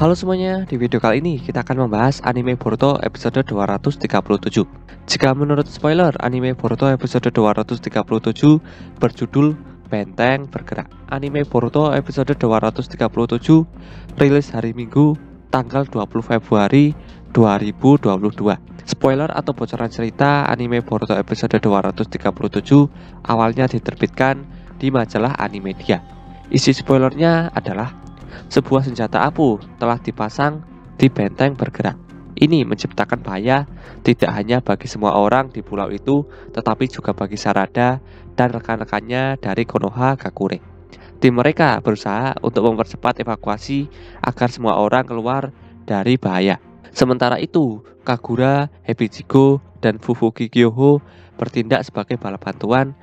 Halo semuanya, di video kali ini kita akan membahas anime Boruto episode 237. Jika menurut spoiler, anime Boruto episode 237 berjudul Benteng Bergerak. Anime Boruto episode 237 rilis hari Minggu tanggal 20 Februari 2022. Spoiler atau bocoran cerita anime Boruto episode 237 awalnya diterbitkan di majalah Animedia. Isi spoilernya adalah sebuah senjata apu telah dipasang di benteng bergerak. Ini menciptakan bahaya tidak hanya bagi semua orang di pulau itu, tetapi juga bagi Sarada dan rekan-rekannya dari Konoha Gakure. Tim mereka berusaha untuk mempercepat evakuasi agar semua orang keluar dari bahaya. Sementara itu, Kagura, Hebichigo, dan Fufuki Kyoho bertindak sebagai bala bantuan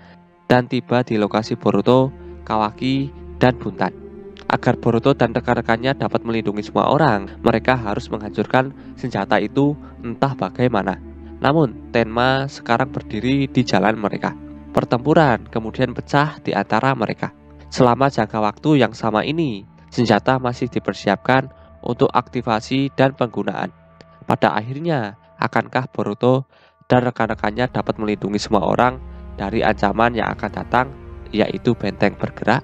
dan tiba di lokasi Boruto, Kawaki, dan Buntan. Agar Boruto dan rekan-rekannya dapat melindungi semua orang, mereka harus menghancurkan senjata itu entah bagaimana. Namun, Tenma sekarang berdiri di jalan mereka. Pertempuran kemudian pecah di antara mereka. Selama jangka waktu yang sama ini, senjata masih dipersiapkan untuk aktivasi dan penggunaan. Pada akhirnya, akankah Boruto dan rekan-rekannya dapat melindungi semua orang dari ancaman yang akan datang, yaitu benteng bergerak?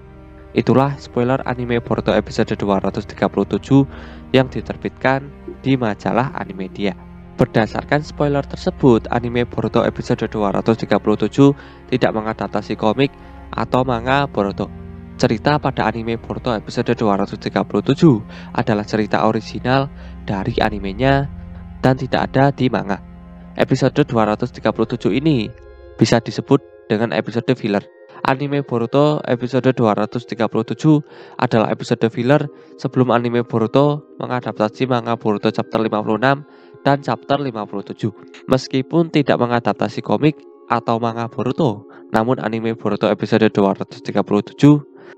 Itulah spoiler anime Boruto episode 237 yang diterbitkan di majalah Animedia. Berdasarkan spoiler tersebut, anime Boruto episode 237 tidak mengadaptasi komik atau manga Boruto. Cerita pada anime Boruto episode 237 adalah cerita original dari animenya dan tidak ada di manga. Episode 237 ini bisa disebut dengan episode filler. Anime Boruto episode 237 adalah episode filler sebelum anime Boruto mengadaptasi manga Boruto chapter 56 dan chapter 57. Meskipun tidak mengadaptasi komik atau manga Boruto, namun anime Boruto episode 237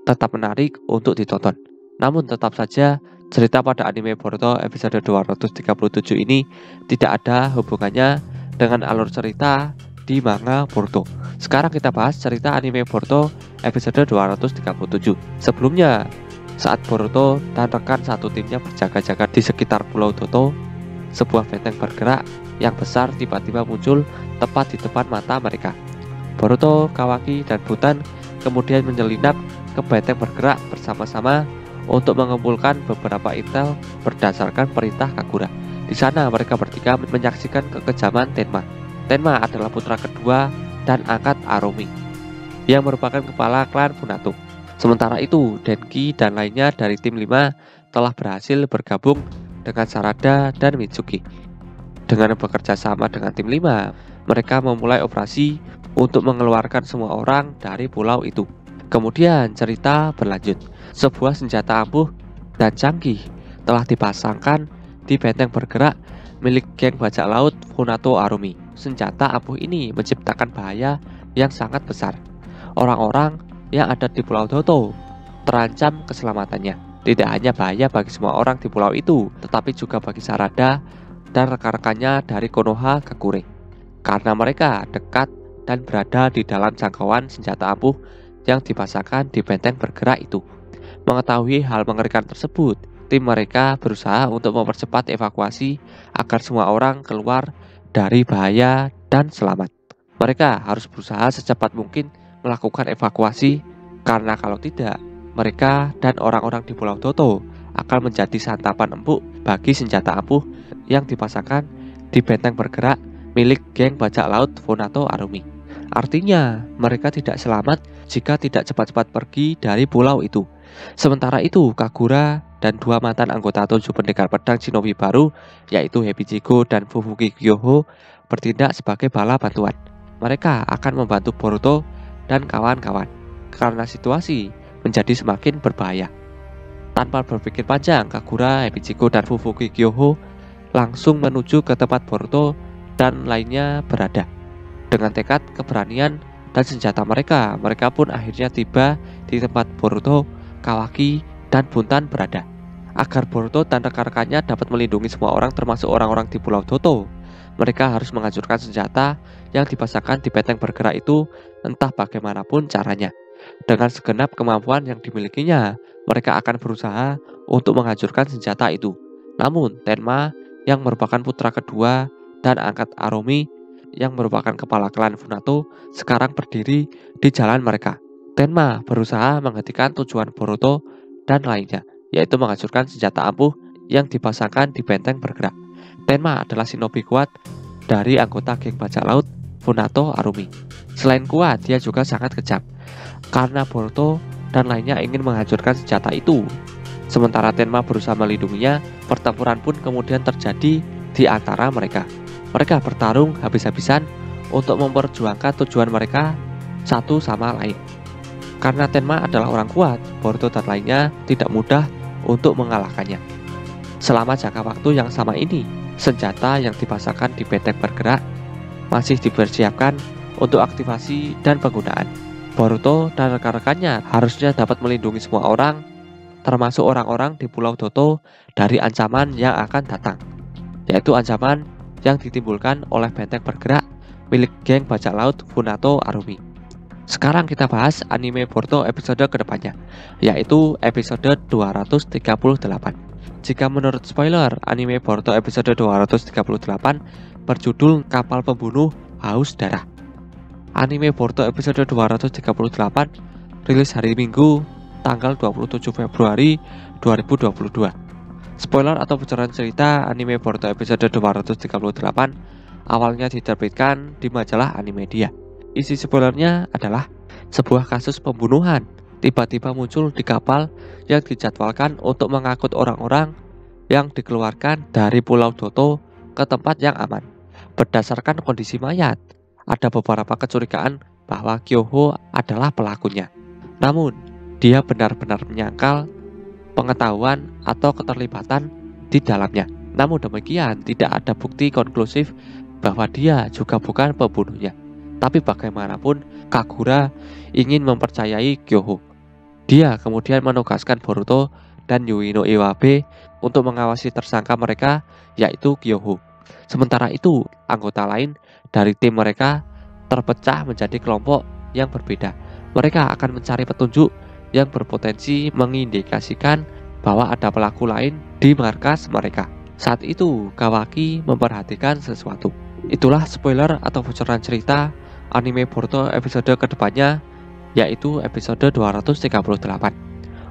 tetap menarik untuk ditonton. Namun tetap saja cerita pada anime Boruto episode 237 ini tidak ada hubungannya dengan alur cerita di manga Boruto. Sekarang kita bahas cerita anime Boruto episode 237. Sebelumnya, saat Boruto dan rekan satu timnya berjaga-jaga di sekitar Pulau Doto, sebuah benteng bergerak yang besar tiba-tiba muncul tepat di depan mata mereka. Boruto, Kawaki, dan Buntan kemudian menyelinap ke benteng bergerak bersama-sama untuk mengumpulkan beberapa intel berdasarkan perintah Kagura. Di sana mereka bertiga menyaksikan kekejaman Tenma. Tenma adalah putra kedua dan angkat Arumi yang merupakan kepala klan Funato. Sementara itu, Denki dan lainnya dari tim 5 telah berhasil bergabung dengan Sarada dan Mitsuki. Dengan bekerja sama dengan tim 5, mereka memulai operasi untuk mengeluarkan semua orang dari pulau itu. Kemudian cerita berlanjut. Sebuah senjata ampuh dan canggih telah dipasangkan di benteng bergerak milik geng bajak laut Funato Arumi. Senjata ampuh ini menciptakan bahaya yang sangat besar. Orang-orang yang ada di Pulau Doto terancam keselamatannya. Tidak hanya bahaya bagi semua orang di pulau itu, tetapi juga bagi Sarada dan rekan-rekannya dari Konoha Gakure. Karena mereka dekat dan berada di dalam jangkauan senjata ampuh yang dipasangkan di benteng bergerak itu. Mengetahui hal mengerikan tersebut, tim mereka berusaha untuk mempercepat evakuasi agar semua orang keluar dari bahaya dan selamat. Mereka harus berusaha secepat mungkin melakukan evakuasi, karena kalau tidak, mereka dan orang-orang di Pulau Doto akan menjadi santapan empuk bagi senjata ampuh yang dipasangkan di benteng bergerak milik geng bajak laut Funato Arumi. Artinya, mereka tidak selamat jika tidak cepat-cepat pergi dari pulau itu. Sementara itu, Kagura dan dua mantan anggota 7 pendekar pedang shinobi baru, yaitu Hebichigo dan Fufuki Kyoho, bertindak sebagai bala bantuan. Mereka akan membantu Boruto dan kawan-kawan karena situasi menjadi semakin berbahaya. Tanpa berpikir panjang, Kagura, Hebichigo, dan Fufuki Kyoho langsung menuju ke tempat Boruto dan lainnya berada. Dengan tekad, keberanian, dan senjata mereka pun akhirnya tiba di tempat Boruto, Kawaki, dan Buntan berada. Agar Boruto dan rekan-rekannya dapat melindungi semua orang termasuk orang-orang di Pulau Doto, mereka harus menghancurkan senjata yang dipasangkan di benteng bergerak itu entah bagaimanapun caranya. Dengan segenap kemampuan yang dimilikinya, mereka akan berusaha untuk menghancurkan senjata itu. Namun, Tenma yang merupakan putra kedua dan angkat Arumi yang merupakan kepala klan Funato sekarang berdiri di jalan mereka. Tenma berusaha menghentikan tujuan Boruto dan lainnya, yaitu menghancurkan senjata ampuh yang dipasangkan di benteng bergerak. Tenma adalah shinobi kuat dari anggota geng bajak laut Funato Arumi. Selain kuat, dia juga sangat kejam karena Boruto dan lainnya ingin menghancurkan senjata itu. Sementara Tenma berusaha melindunginya, pertempuran pun kemudian terjadi di antara mereka. Mereka bertarung habis-habisan untuk memperjuangkan tujuan mereka satu sama lain. Karena Tenma adalah orang kuat, Boruto dan lainnya tidak mudah untuk mengalahkannya. Selama jangka waktu yang sama ini, senjata yang dipasangkan di benteng bergerak masih dipersiapkan untuk aktivasi dan penggunaan. Boruto dan rekan-rekannya harusnya dapat melindungi semua orang, termasuk orang-orang di Pulau Doto, dari ancaman yang akan datang, yaitu ancaman yang ditimbulkan oleh benteng bergerak milik geng bajak laut Funato Arumi. Sekarang kita bahas anime Boruto episode kedepannya, yaitu episode 238. Jika menurut spoiler, anime Boruto episode 238 berjudul Kapal Pembunuh Haus Darah. Anime Boruto episode 238 rilis hari Minggu tanggal 27 Februari 2022. Spoiler atau bocoran cerita anime Boruto episode 238 awalnya diterbitkan di majalah Animedia. Isi spoilernya adalah sebuah kasus pembunuhan tiba-tiba muncul di kapal yang dijadwalkan untuk mengangkut orang-orang yang dikeluarkan dari Pulau Doto ke tempat yang aman. Berdasarkan kondisi mayat, ada beberapa kecurigaan bahwa Kyoho adalah pelakunya. Namun, dia benar-benar menyangkal pengetahuan atau keterlibatan di dalamnya. Namun demikian, tidak ada bukti konklusif bahwa dia juga bukan pembunuhnya. Tapi bagaimanapun, Kagura ingin mempercayai Kyoho. Dia kemudian menugaskan Boruto dan Yui no Iwabe untuk mengawasi tersangka mereka, yaitu Kyoho. Sementara itu, anggota lain dari tim mereka terpecah menjadi kelompok yang berbeda. Mereka akan mencari petunjuk yang berpotensi mengindikasikan bahwa ada pelaku lain di markas mereka. Saat itu, Kawaki memperhatikan sesuatu. Itulah spoiler atau bocoran cerita anime Boruto episode kedepannya, yaitu episode 238.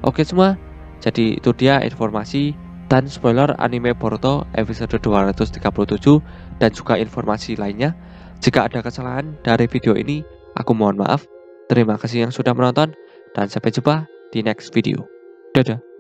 Oke semua, jadi itu dia informasi dan spoiler anime Boruto episode 237 dan juga informasi lainnya. Jika ada kesalahan dari video ini, aku mohon maaf. Terima kasih yang sudah menonton dan sampai jumpa di next video. Dadah.